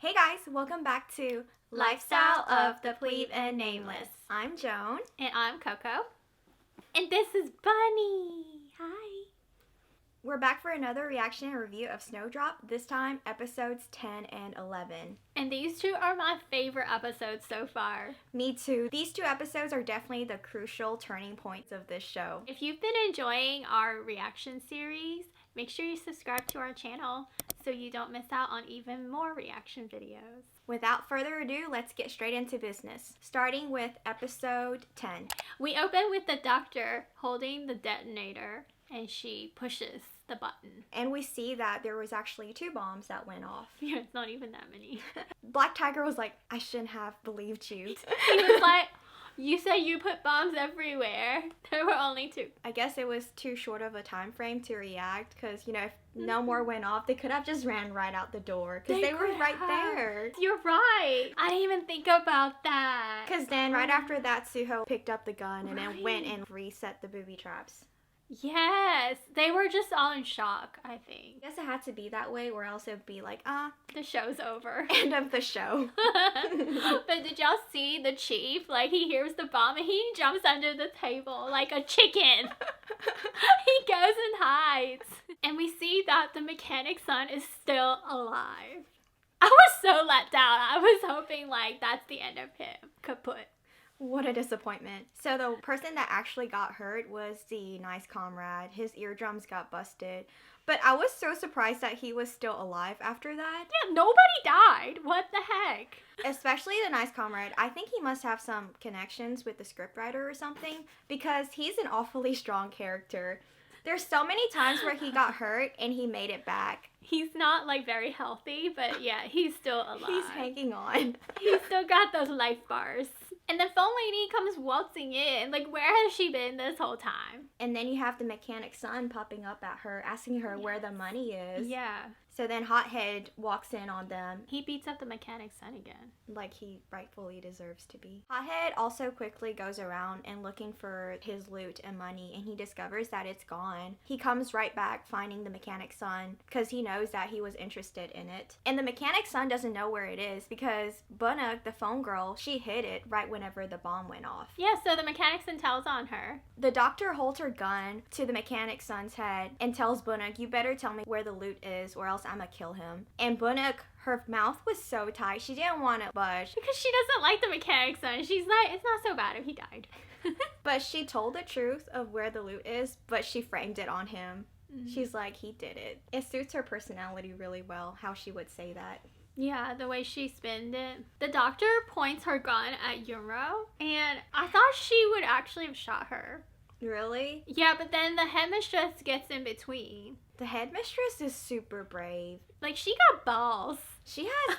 Hey guys, welcome back to Lifestyle of the Plebe and Nameless. I'm Joan. And I'm Coco. And this is Bunny. Hi. We're back for another reaction and review of SNOWDROP, this time episodes 10 and 11. And these two are my favorite episodes so far. Me too. These two episodes are definitely the crucial turning points of this show. If you've been enjoying our reaction series, make sure you subscribe to our channel so you don't miss out on even more reaction videos. Without further ado, let's get straight into business, starting with episode 10. We open with the doctor holding the detonator and she pushes the button. And we see that there was actually 2 bombs that went off. Yeah, it's not even that many. Black Tiger was like, I shouldn't have believed you. He was like, you said you put bombs everywhere. There were only 2. I guess it was too short of a time frame to react because, if no more went off, they could have just ran right out the door because they were right there. You're right. I didn't even think about that. Because then right after that, Suho picked up the gun and then went and reset the booby traps. Yes, they were just all in shock, I think. I guess it had to be that way or else it would be like, the show's over. End of the show. But did y'all see the chief? Like, he hears the bomb and he jumps under the table like a chicken. He goes and hides. And we see that the mechanic's son is still alive. I was so let down. I was hoping, that's the end of him. Kaput. What a disappointment. So the person that actually got hurt was the nice comrade. His eardrums got busted. But I was so surprised that he was still alive after that. Yeah, nobody died. What the heck? Especially the nice comrade. I think he must have some connections with the scriptwriter or something because he's an awfully strong character. There's so many times where he got hurt and he made it back. He's not very healthy, but yeah, he's still alive. He's hanging on. He's still got those life bars. And the phone lady comes waltzing in. Where has she been this whole time? And then you have the mechanic's son popping up at her, asking her where the money is. Yeah. So then Hothead walks in on them. He beats up the mechanic's son again. Like he rightfully deserves to be. Hothead also quickly goes around and looking for his loot and money, and he discovers that it's gone. He comes right back finding the mechanic's son because he knows that he was interested in it. And the mechanic's son doesn't know where it is because Bunuk, the phone girl, she hid it right whenever the bomb went off. Yeah, so the mechanic's son tells on her. The doctor holds her gun to the mechanic's son's head and tells Bunuk, you better tell me where the loot is or else I'm gonna kill him. And Bunuk, her mouth was so tight, she didn't want to budge. Because she doesn't like the mechanic's son. She's like, it's not so bad if he died. But she told the truth of where the loot is, but she framed it on him. She's like, he did it. It suits her personality really well, how she would say that. Yeah, the way she spinned it. The doctor points her gun at Yunro, and I thought she would actually have shot her. Really? Yeah, but then the headmistress gets in between. The headmistress is super brave. She got balls. She has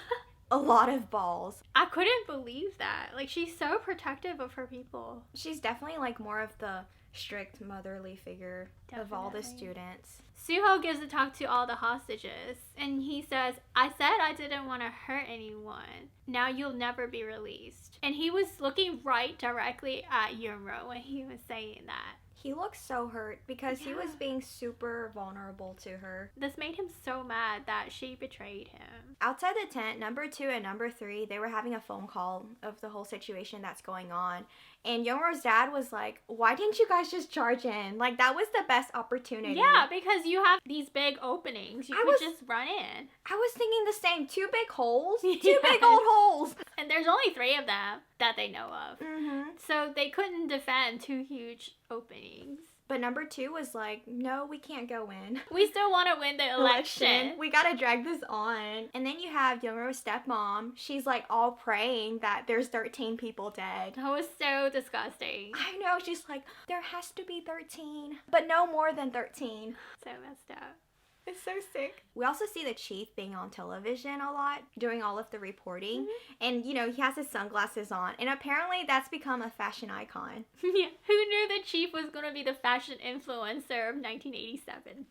a lot of balls. I couldn't believe that. She's so protective of her people. She's definitely more of the strict motherly figure of all the students. Suho gives a talk to all the hostages, and he says, I said I didn't want to hurt anyone. Now you'll never be released. And he was looking right directly at Yunro when he was saying that. He looks so hurt because he was being super vulnerable to her. This made him so mad that she betrayed him. Outside the tent, number 2 and number 3, they were having a phone call of the whole situation that's going on. And Youngro's dad was like, why didn't you guys just charge in? That was the best opportunity. Yeah, because you have these big openings. You could just run in. I was thinking the same. 2 big holes. 2 big old holes. And there's only 3 of them that they know of. Mm-hmm. So they couldn't defend 2 huge openings. But number 2 was like, no, we can't go in. We still want to win the election. We gotta drag this on. And then you have Youngro's stepmom. She's all praying that there's 13 people dead. That was so disgusting. I know. She's like, there has to be 13, but no more than 13. So messed up. It's so sick. We also see the chief being on television a lot, doing all of the reporting. Mm-hmm. And, he has his sunglasses on. And apparently that's become a fashion icon. Yeah. Who knew the chief was going to be the fashion influencer of 1987?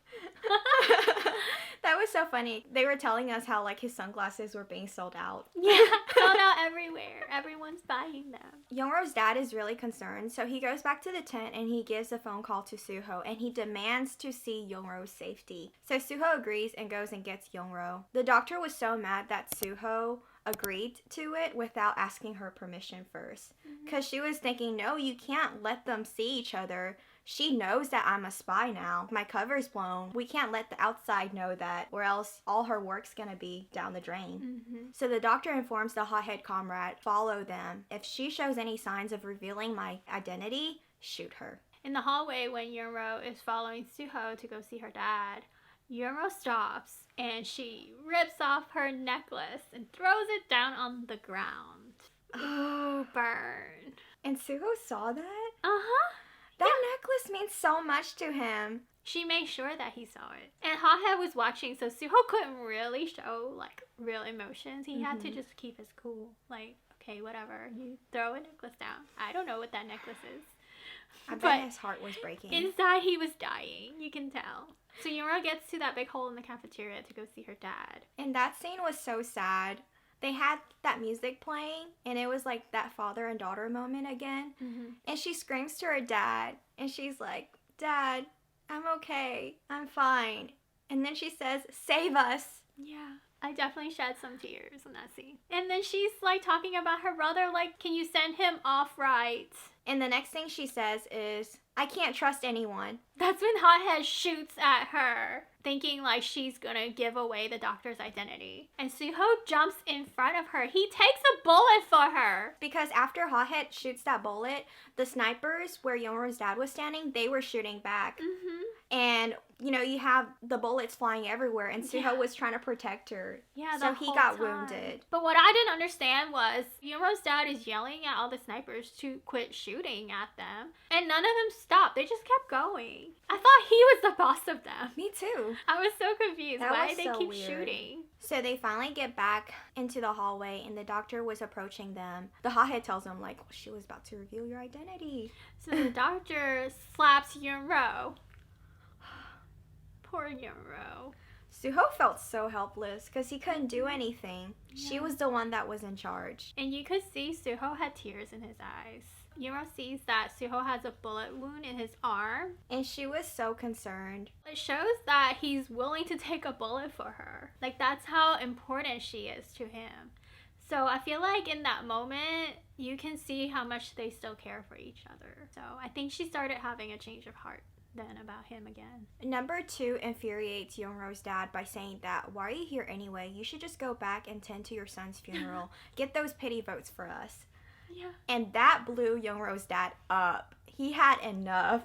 That was so funny. They were telling us how, his sunglasses were being sold out. Yeah, sold out everywhere. Everyone's buying them. Youngro's dad is really concerned, so he goes back to the tent and he gives a phone call to Suho and he demands to see Youngro's safety. So Suho agrees and goes and gets Youngro. The doctor was so mad that Suho agreed to it without asking her permission first. Because she was thinking, no, you can't let them see each other. She knows that I'm a spy now. My cover's blown. We can't let the outside know that, or else all her work's gonna be down the drain. So the doctor informs the hothead comrade, follow them. If she shows any signs of revealing my identity, shoot her. In the hallway, when Youngro is following Suho to go see her dad, Youngro stops and she rips off her necklace and throws it down on the ground. Ooh, burn. And Suho saw that? Uh-huh. That necklace means so much to him. She made sure that he saw it. And Hothead was watching, so Suho couldn't really show, like, real emotions. He had to just keep his cool. Like, okay, whatever. You throw a necklace down. I don't know what that necklace is. I bet his heart was breaking. Inside, he was dying. You can tell. So Youngro gets to that big hole in the cafeteria to go see her dad. And that scene was so sad. They had that music playing, and it was like that father and daughter moment again. And she screams to her dad, and she's like, Dad, I'm okay. I'm fine. And then she says, save us. Yeah. I definitely shed some tears in that scene. And then she's like talking about her brother, like, can you send him off right? And the next thing she says is, I can't trust anyone. That's when Hothead shoots at her, thinking like she's gonna give away the doctor's identity. And Suho jumps in front of her. He takes a bullet for her. Because after Hothead shoots that bullet, the snipers where Youngro's dad was standing, they were shooting back. And, you know, you have the bullets flying everywhere, and Suho was trying to protect her. Yeah, so he got wounded. But what I didn't understand was Youngro's dad is yelling at all the snipers to quit shooting at them, and none of them stopped. They just kept going. I thought he was the boss of them. Me too. I was so confused. Why did they so keep weird. shooting? So they finally get back into the hallway, and the doctor was approaching them. The hothead tells them, like, well, she was about to reveal your identity. So the doctor slaps Youngro. Poor Youngro. Suho felt so helpless because he couldn't do anything. Yeah. She was the one that was in charge. And you could see Suho had tears in his eyes. Youngro sees that Suho has a bullet wound in his arm. And she was so concerned. It shows that he's willing to take a bullet for her. Like, that's how important she is to him. So I feel like in that moment, you can see how much they still care for each other. So I think she started having a change of heart then about him again. Number 2 infuriates Youngro's dad by saying that, why are you here anyway? You should just go back and tend to your son's funeral. Get those pity votes for us. Yeah. And that blew Youngro's dad up. He had enough.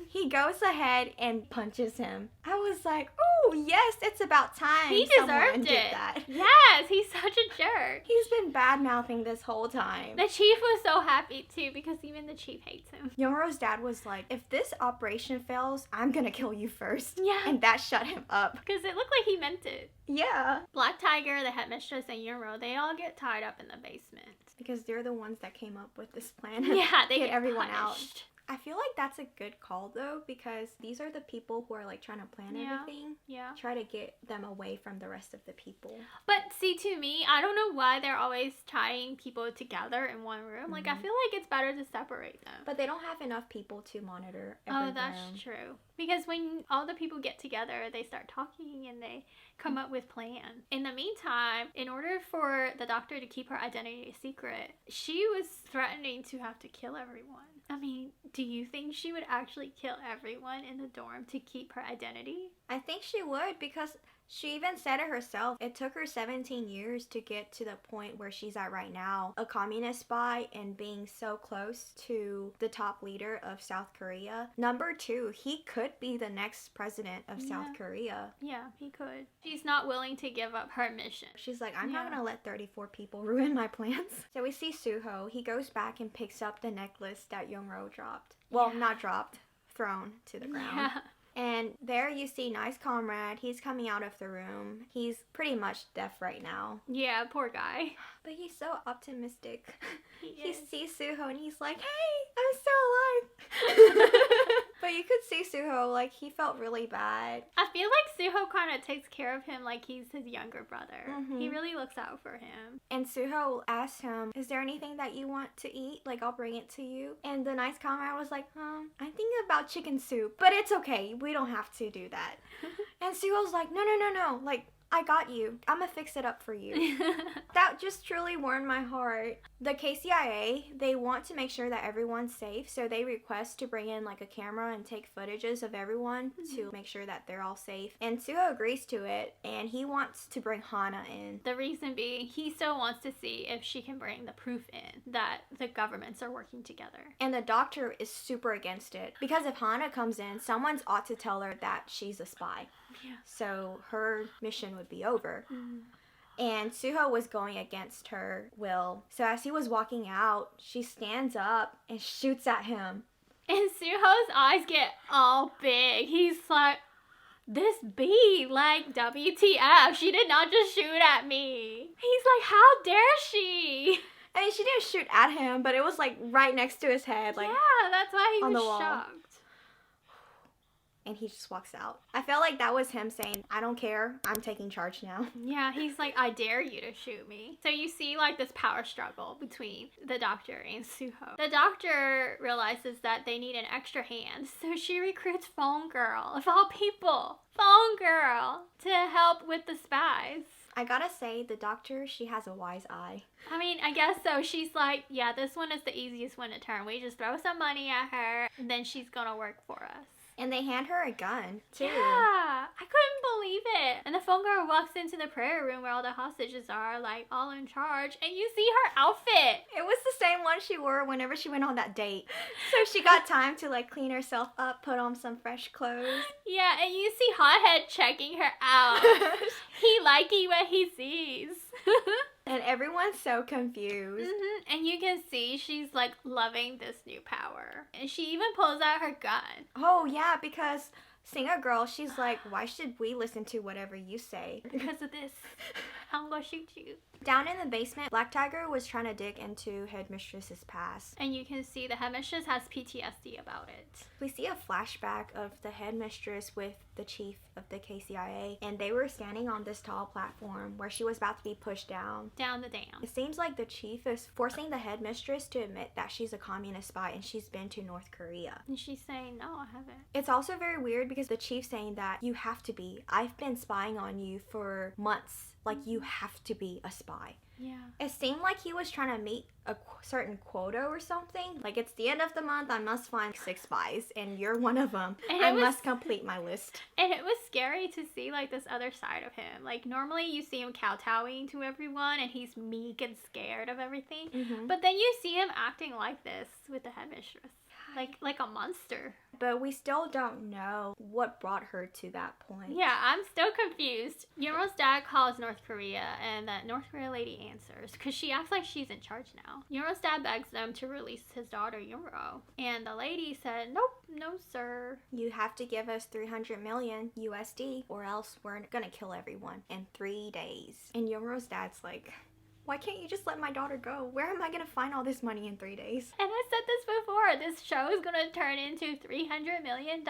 He goes ahead and punches him. I was like, oh, yes, it's about time. He deserved it. Did that. Yes, he's such a jerk. He's been bad-mouthing this whole time. The chief was so happy, too, because even the chief hates him. Youngro's dad was like, if this operation fails, I'm gonna kill you first. Yeah. And that shut him up. Because it looked like he meant it. Yeah. Black Tiger, the headmistress, and Youngro, they all get tied up in the basement. Because they're the ones that came up with this plan. Yeah, they get everyone punished. out. I feel like that's a good call, though, because these are the people who are, like, trying to plan everything. Yeah. Try to get them away from the rest of the people. But, see, to me, I don't know why they're always tying people together in one room. Like, I feel like it's better to separate them. But they don't have enough people to monitor every room. Oh, that's true. Because when all the people get together, they start talking and they come up with plans. In the meantime, in order for the doctor to keep her identity a secret, she was threatening to have to kill everyone. I mean, do you think she would actually kill everyone in the dorm to keep her identity? I think she would, because she even said it herself. It took her 17 years to get to the point where she's at right now. A communist spy and being so close to the top leader of South Korea. Number 2, he could be the next president of South Korea. Yeah, he could. She's not willing to give up her mission. She's like, I'm not going to let 34 people ruin my plans. So we see Suho. He goes back and picks up the necklace that Youngro dropped. Well, not dropped, thrown to the ground. Yeah. And there you see Nice Comrade. He's coming out of the room. He's pretty much deaf right now. Yeah, poor guy. But he's so optimistic. He sees Suho and he's like, hey, I'm still alive. But you could see Suho, like, he felt really bad. I feel like Suho kind of takes care of him like he's his younger brother. Mhm. He really looks out for him. And Suho asked him, is there anything that you want to eat? Like, I'll bring it to you. And the nice comrade was like, I'm thinking about chicken soup, but it's okay. We don't have to do that. And Suho's like, no. Like, I got you. I'm gonna fix it up for you. That just truly warmed my heart. The KCIA, they want to make sure that everyone's safe, so they request to bring in like a camera and take footages of everyone to make sure that they're all safe. And Suho agrees to it, and he wants to bring Hana in. The reason being, he still wants to see if she can bring the proof in that the governments are working together. And the doctor is super against it, because if Hana comes in, someone's ought to tell her that she's a spy. Yeah. So her mission would be over. And Suho was going against her will. So as he was walking out, she stands up and shoots at him. And Suho's eyes get all big. He's like, this bee, like, WTF, she did not just shoot at me. He's like, how dare she? I mean, she didn't shoot at him, but it was like right next to his head. Like, yeah, that's why he on was the wall. shocked. And he just walks out. I felt like that was him saying, I don't care, I'm taking charge now. Yeah, he's like, I dare you to shoot me. So you see like this power struggle between the doctor and Suho. The doctor realizes that they need an extra hand, so she recruits Phone Girl, of all people. Phone Girl, to help with the spies. I gotta say, the doctor, she has a wise eye. I mean, I guess so. She's like, yeah, this one is the easiest one to turn. We just throw some money at her, and then she's gonna work for us. And they hand her a gun, too. Yeah, I couldn't believe it. And the phone girl walks into the prayer room where all the hostages are, like, all in charge. And you see her outfit. It was the same one she wore whenever she went on that date. So she got time to, like, clean herself up, put on some fresh clothes. Yeah, and you see Hothead checking her out. He liking what he sees. And everyone's so confused. And you can see she's like loving this new power. And she even pulls out her gun. Oh, yeah, because Singer Girl, she's like, why should we listen to whatever you say? Because of this, I'm gonna shoot you. Down in the basement, Black Tiger was trying to dig into Headmistress's past. And you can see the headmistress has PTSD about it. We see a flashback of the headmistress with the chief of the KCIA, and they were standing on this tall platform where she was about to be pushed down. Down the dam. It seems like the chief is forcing the headmistress to admit that she's a communist spy and she's been to North Korea. And she's saying, no, I haven't. It's also very weird because the chief's saying that you have to be. I've been spying on you for months. Like, you have to be a spy. Yeah. It seemed like he was trying to meet a certain quota or something. Like, it's the end of the month, I must find 6 spies, and you're one of them. I must complete my list. And it was scary to see, like, this other side of him. Like, normally you see him kowtowing to everyone, and he's meek and scared of everything. But then you see him acting like this with the headmistress. Like a monster. But we still don't know what brought her to that point. Yeah, I'm still confused. Yunro's dad calls North Korea, and that North Korea lady answers, because she acts like she's in charge now. Yunro's dad begs them to release his daughter, Yunro. And the lady said, nope, no sir. You have to give us 300 million USD, or else we're gonna kill everyone in 3 days. And Yunro's dad's like, why can't you just let my daughter go? Where am I gonna find all this money in 3 days? And I said this before, this show is gonna turn into $300 million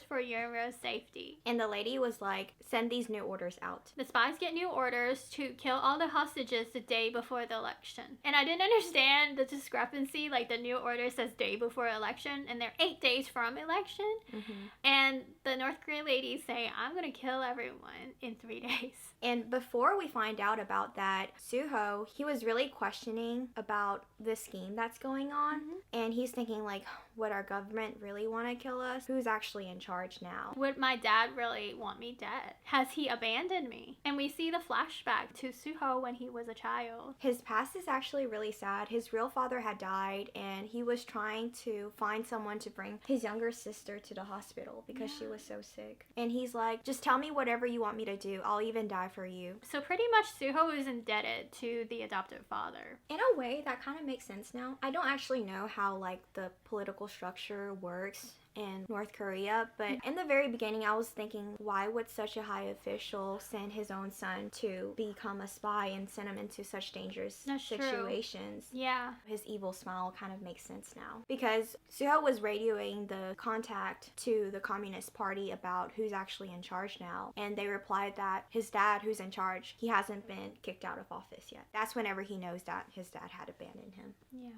for Yunro's safety. And the lady was like, send these new orders out. The spies get new orders to kill all the hostages the day before the election. And I didn't understand the discrepancy, like the new order says day before election, and they're 8 days from election. And the North Korean ladies say, I'm gonna kill everyone in 3 days. And before we find out about that, Suho, he was really questioning about the scheme that's going on. And he's thinking like, would our government really want to kill us? Who's actually in charge now? Would my dad really want me dead? Has he abandoned me? And we see the flashback to Suho when he was a child. His past is actually really sad. His real father had died, and he was trying to find someone to bring his younger sister to the hospital because she was so sick. And he's like, just tell me whatever you want me to do. I'll even die for you. So pretty much Suho is indebted to the adoptive father. In a way, that kind of makes sense now. I don't actually know how like the political structure works in North Korea. But in the very beginning, I was thinking, why would such a high official send his own son to become a spy and send him into such dangerous situations? Yeah. His evil smile kind of makes sense now. Because Suho was radioing the contact to the Communist Party about who's actually in charge now. And they replied that his dad, who's in charge, he hasn't been kicked out of office yet. That's whenever he knows that his dad had abandoned him. Yeah.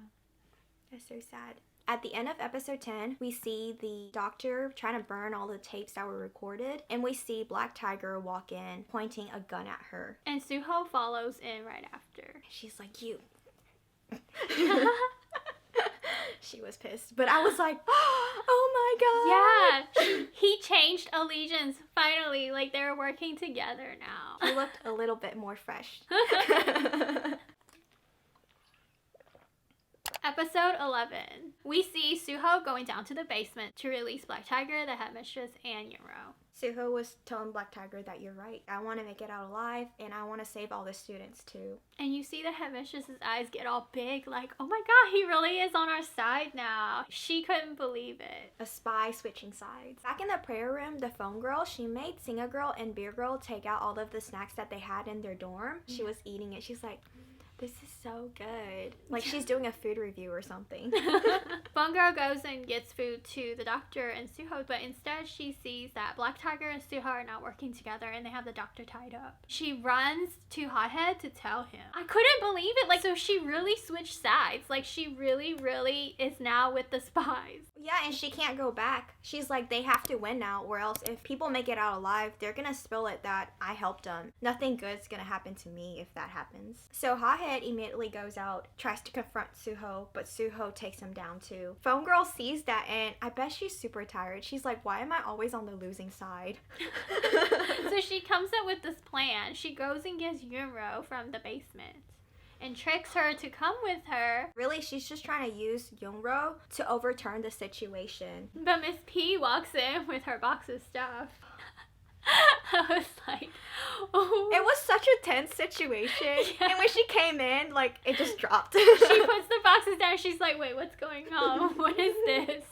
That's so sad. At the end of episode 10, we see the doctor trying to burn all the tapes that were recorded, and we see Black Tiger walk in, pointing a gun at her. And Suho follows in right after. She's like, you. She was pissed, but I was like, oh my god. Yeah, he changed allegiance finally. Like, they're working together now. He looked a little bit more fresh. Episode 11. We see Suho going down to the basement to release Black Tiger, the headmistress, and Yunro. Suho was telling Black Tiger that you're right. I want to make it out alive, and I want to save all the students too. And you see the headmistress's eyes get all big, like, oh my god, he really is on our side now. She couldn't believe it. A spy switching sides. Back in the prayer room, the phone girl, she made Singer Girl and Beer Girl take out all of the snacks that they had in their dorm. She was eating it. She's like, this is so good. Like she's doing a food review or something. Phone Girl goes and gets food to the doctor and Suho, but instead she sees that Black Tiger and Suho are not working together and they have the doctor tied up. She runs to Hothead to tell him. I couldn't believe it. Like, so she really switched sides. Like, she really, really is now with the spies. Yeah, and she can't go back. She's like, they have to win now, or else if people make it out alive, they're gonna spill it that I helped them. Nothing good's gonna happen to me if that happens. So Hothead immediately goes out, tries to confront Suho, but Suho takes him down too. Phone Girl sees that, and I bet she's super tired. She's like, why am I always on the losing side? So she comes up with this plan. She goes and gets Yunro from the basement and tricks her to come with her. Really, she's just trying to use Yunro to overturn the situation. But Miss P walks in with her box of stuff. I was like, oh. It was such a tense situation. Yeah. And when she came in, like, it just dropped. She puts the boxes down. She's like, wait, what's going on? What is this?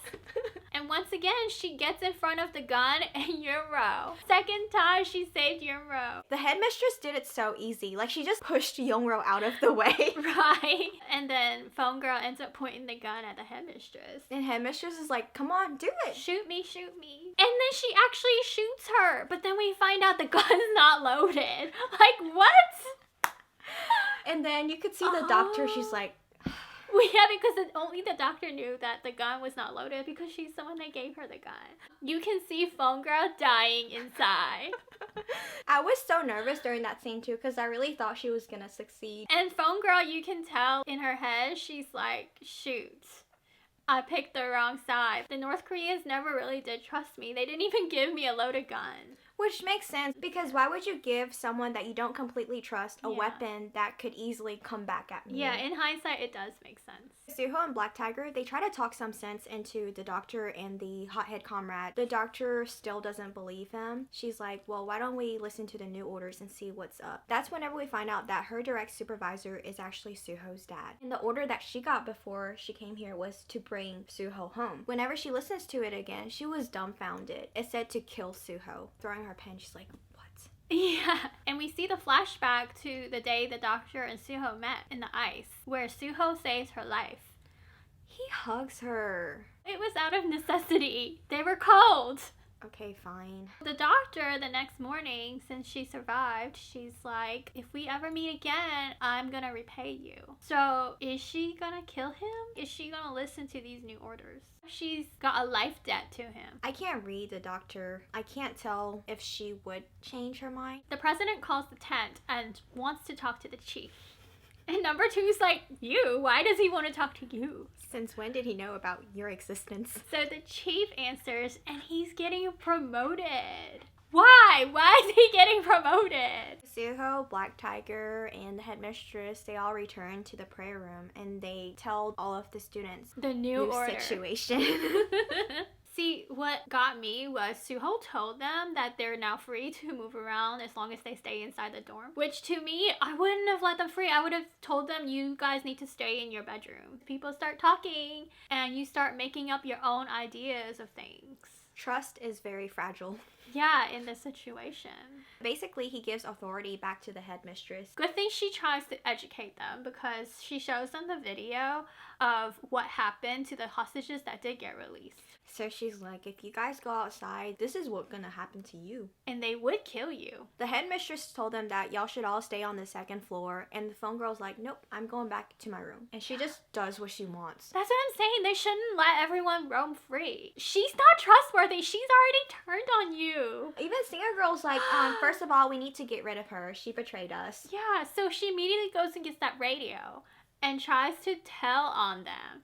And once again, she gets in front of the gun and Yunro. Second time she saved Yunro. The headmistress did it so easy. Like, she just pushed Yunro out of the way. Right. And then Phone Girl ends up pointing the gun at the headmistress. And headmistress is like, come on, do it. Shoot me, shoot me. And then she actually shoots her. But then we find out the gun's not loaded. Like, what? And then you could see the doctor. She's like, yeah, because only the doctor knew that the gun was not loaded because she's the one that gave her the gun. You can see Phone Girl dying inside. I was so nervous during that scene too because I really thought she was gonna succeed. And Phone Girl, you can tell in her head, she's like, shoot, I picked the wrong side. The North Koreans never really did trust me. They didn't even give me a loaded gun. Which makes sense because why would you give someone that you don't completely trust a weapon that could easily come back at me? Yeah, in hindsight, it does make sense. Suho and Black Tiger, they try to talk some sense into the doctor and the hothead comrade. The doctor still doesn't believe him. She's like, well, why don't we listen to the new orders and see what's up? That's whenever we find out that her direct supervisor is actually Suho's dad. And the order that she got before she came here was to bring Suho home. Whenever she listens to it again, she was dumbfounded. It said to kill Suho. Throwing her pen, she's like, what? Yeah, and we see the flashback to the day the doctor and Suho met in the ice, where Suho saves her life. He hugs her. It was out of necessity. They were cold. Okay, fine. The doctor, the next morning, since she survived, she's like, if we ever meet again, I'm gonna repay you. So, is she gonna kill him? Is she gonna listen to these new orders? She's got a life debt to him. I can't read the doctor. I can't tell if she would change her mind. The president calls the tent and wants to talk to the chief. And number 2's like, you? Why does he want to talk to you? Since when did he know about your existence? So the chief answers, and he's getting promoted. Why? Why is he getting promoted? Suho, Black Tiger, and the headmistress, they all return to the prayer room and they tell all of the students the new order situation. See, what got me was Suho told them that they're now free to move around as long as they stay inside the dorm. Which to me, I wouldn't have let them free. I would have told them, you guys need to stay in your bedroom. People start talking and you start making up your own ideas of things. Trust is very fragile. Yeah, in this situation. Basically, he gives authority back to the headmistress. Good thing she tries to educate them because she shows them the video of what happened to the hostages that did get released. So she's like, if you guys go outside, this is what's gonna happen to you. And they would kill you. The headmistress told them that y'all should all stay on the second floor, and the phone girl's like, nope, I'm going back to my room. And she just does what she wants. That's what I'm saying. They shouldn't let everyone roam free. She's not trustworthy. She's already turned on you. Even Singer Girl's like, first of all, we need to get rid of her. She betrayed us. Yeah, so she immediately goes and gets that radio and tries to tell on them.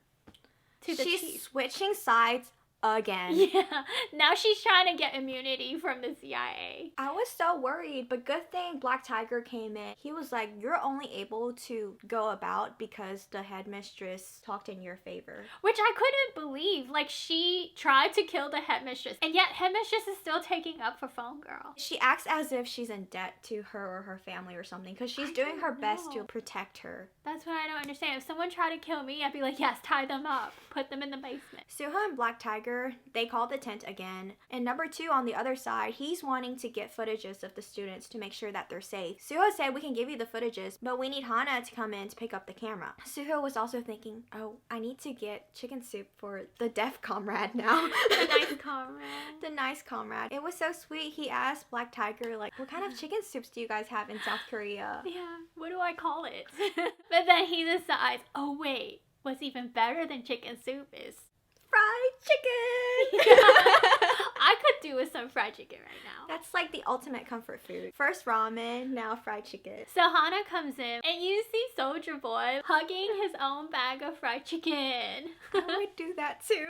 She's switching sides again. Yeah, now she's trying to get immunity from the CIA. I was so worried, but good thing Black Tiger came in. He was like, you're only able to go about because the headmistress talked in your favor. Which I couldn't believe. Like, she tried to kill the headmistress, and yet headmistress is still taking up for phone girl. She acts as if she's in debt to her or her family or something because she's doing her best to protect her. That's what I don't understand. If someone tried to kill me, I'd be like, yes, tie them up. Put them in the basement. Suho and Black Tiger, they call the tent again. And number 2 on the other side, he's wanting to get footages of the students to make sure that they're safe. Suho said, we can give you the footages, but we need Hana to come in to pick up the camera. Suho was also thinking, oh, I need to get chicken soup for the deaf comrade now. The nice comrade. The nice comrade. It was so sweet. He asked Black Tiger, like, what kind of chicken soups do you guys have in South Korea? Yeah, what do I call it? But then he decides, oh wait, what's even better than chicken soup is fried chicken! I could do with some fried chicken right now. That's like the ultimate comfort food. First ramen, now fried chicken. So Hana comes in and you see Soldier Boy hugging his own bag of fried chicken. I would do that too.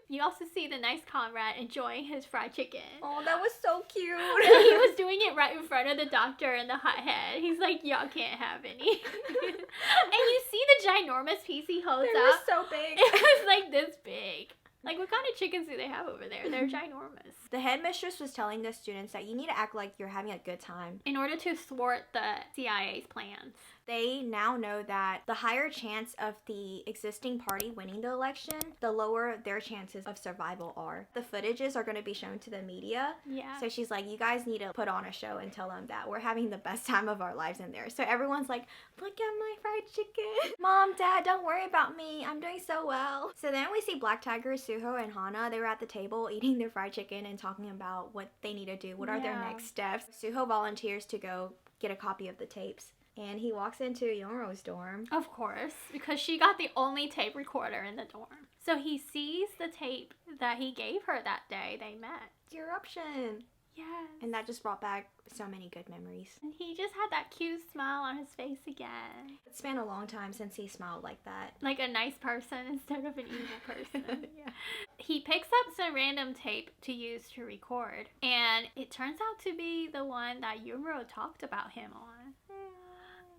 You also see the nice comrade enjoying his fried chicken. Oh, that was so cute. And he was doing it right in front of the doctor and the hothead. He's like, y'all can't have any. And you see the ginormous piece he holds They up. were so big. It was like this big. Like, what kind of chickens do they have over there? They're ginormous. The headmistress was telling the students that you need to act like you're having a good time. In order to thwart the CIA's plans. They now know that the higher chance of the existing party winning the election, the lower their chances of survival are. The footages are going to be shown to the media. Yeah. So she's like, you guys need to put on a show and tell them that we're having the best time of our lives in there. So everyone's like, look at my fried chicken. Mom, Dad, don't worry about me. I'm doing so well. So then we see Black Tiger, Suho, and Hana. They were at the table eating their fried chicken and talking about what they need to do. What are their next steps? Suho volunteers to go get a copy of the tapes. And he walks into Yeonro's dorm. Of course, because she got the only tape recorder in the dorm. So he sees the tape that he gave her that day they met. Eruption. Yes. And that just brought back so many good memories. And he just had that cute smile on his face again. It's been a long time since he smiled like that. Like a nice person instead of an evil person. Yeah. He picks up some random tape to use to record. And it turns out to be the one that Yeonro talked about him on.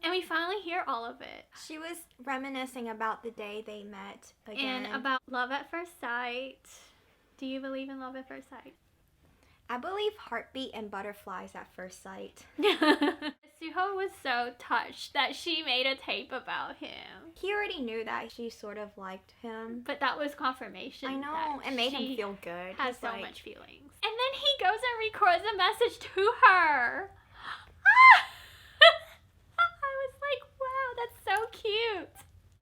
And we finally hear all of it. She was reminiscing about the day they met again. And about love at first sight. Do you believe in love at first sight? I believe heartbeat and butterflies at first sight. Suho was so touched that she made a tape about him. He already knew that she sort of liked him. But that was confirmation. I know. It made him feel good. Has He's so like, much feelings. And then he goes and records a message to her. That's so cute.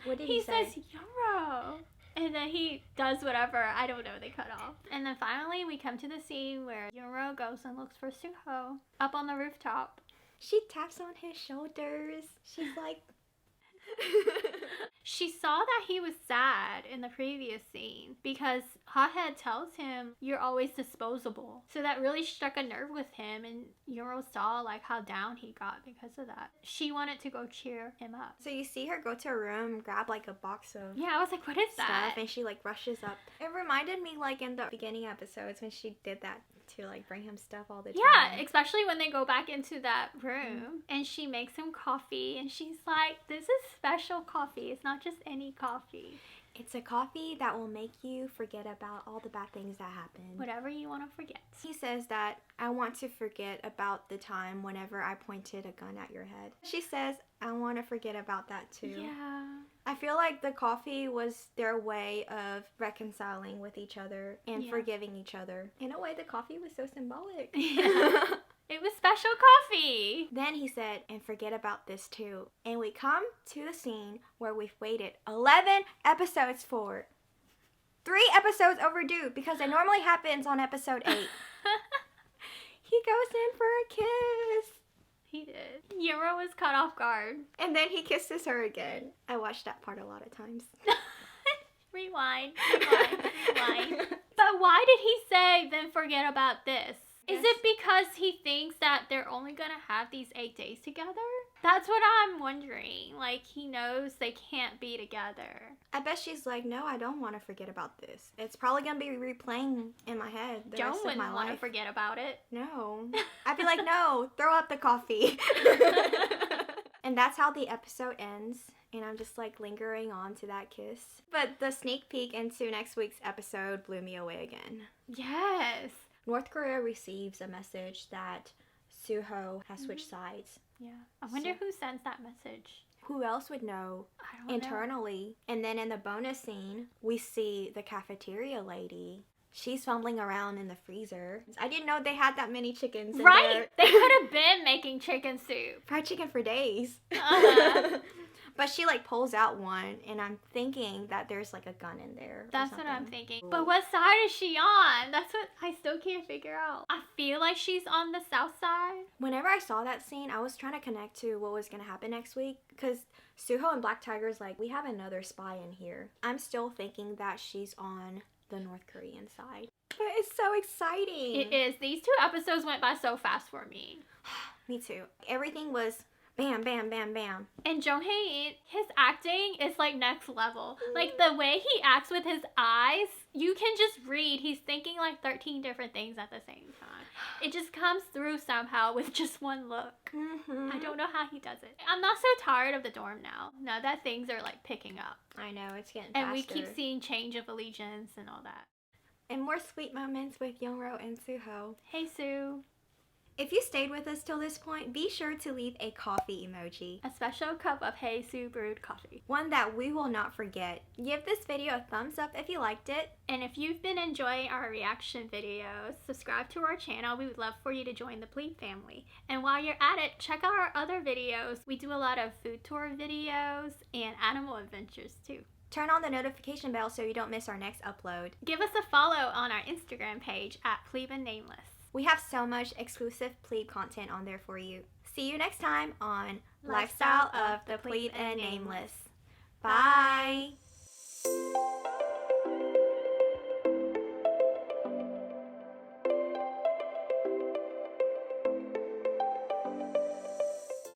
What did he say? He says, Yeonro. And then he does whatever. I don't know. They cut off. And then finally we come to the scene where Yeonro goes and looks for Suho up on the rooftop. She taps on his shoulders. She's like... She saw that he was sad in the previous scene because Hothead tells him, you're always disposable. So that really struck a nerve with him, and Yeonro saw like how down he got because of that. She wanted to go cheer him up. So you see her go to her room, grab like a box of I was like, what is that? stuff, and she like rushes up. It reminded me like in the beginning episodes when she did that to like bring him stuff all the time. Yeah, especially when they go back into that room and she makes him coffee and she's like, this is special coffee. It's not just any coffee. It's a coffee that will make you forget about all the bad things that happened. Whatever you want to forget. He says that I want to forget about the time whenever I pointed a gun at your head. She says, I want to forget about that too. Yeah. I feel like the coffee was their way of reconciling with each other and forgiving each other. In a way, the coffee was so symbolic. Yeah. It was special coffee. Then he said, and forget about this too. And we come to the scene where we've waited 11 episodes for. 3 episodes overdue because it normally happens on episode 8. He goes in for a kiss. He did. Euro was caught off guard. And then he kisses her again. I watched that part a lot of times. Rewind. But why did he say, then forget about this? Is it because he thinks that they're only going to have these 8 days together? That's what I'm wondering. Like, he knows they can't be together. I bet she's like, no, I don't want to forget about this. It's probably going to be replaying in my head the Joan rest of wouldn't my want to life. forget about it. No. I'd be like, no, throw up the coffee. And that's how the episode ends. And I'm just like lingering on to that kiss. But the sneak peek into next week's episode blew me away again. Yes. North Korea receives a message that Suho has switched sides. Yeah. I wonder who sends that message. Who else would know I don't know. internally? And then in the bonus scene, we see the cafeteria lady. She's fumbling around in the freezer. I didn't know they had that many chickens in Right. there. They could have been making chicken soup. Fried chicken for days. Uh-huh. But she like pulls out one, and I'm thinking that there's like a gun in there. That's what I'm thinking. But what side is she on? That's what I still can't figure out. I feel like she's on the south side. Whenever I saw that scene, I was trying to connect to what was going to happen next week. Because Suho and Black Tiger's like, we have another spy in here. I'm still thinking that she's on the North Korean side. But it's so exciting. It is. These 2 episodes went by so fast for me. Me too. Everything was bam, bam, bam, bam. And Jong Hae-in, his acting is like next level. Like the way he acts with his eyes, you can just read. He's thinking like 13 different things at the same time. It just comes through somehow with just one look. Mm-hmm. I don't know how he does it. I'm not so tired of the dorm now. Now that things are like picking up. I know, it's getting And faster. we keep seeing change of allegiance and all that. And more sweet moments with Youngro and Suho. Haesoo. If you stayed with us till this point, be sure to leave a coffee emoji. A special cup of Haesoo brewed coffee. One that we will not forget. Give this video a thumbs up if you liked it. And if you've been enjoying our reaction videos, subscribe to our channel. We would love for you to join the PLEB family. And while you're at it, check out our other videos. We do a lot of food tour videos and animal adventures too. Turn on the notification bell so you don't miss our next upload. Give us a follow on our Instagram page at PLEB and Nameless. We have so much exclusive PLEB content on there for you. See you next time on Lifestyle of the PLEB and Nameless. Bye!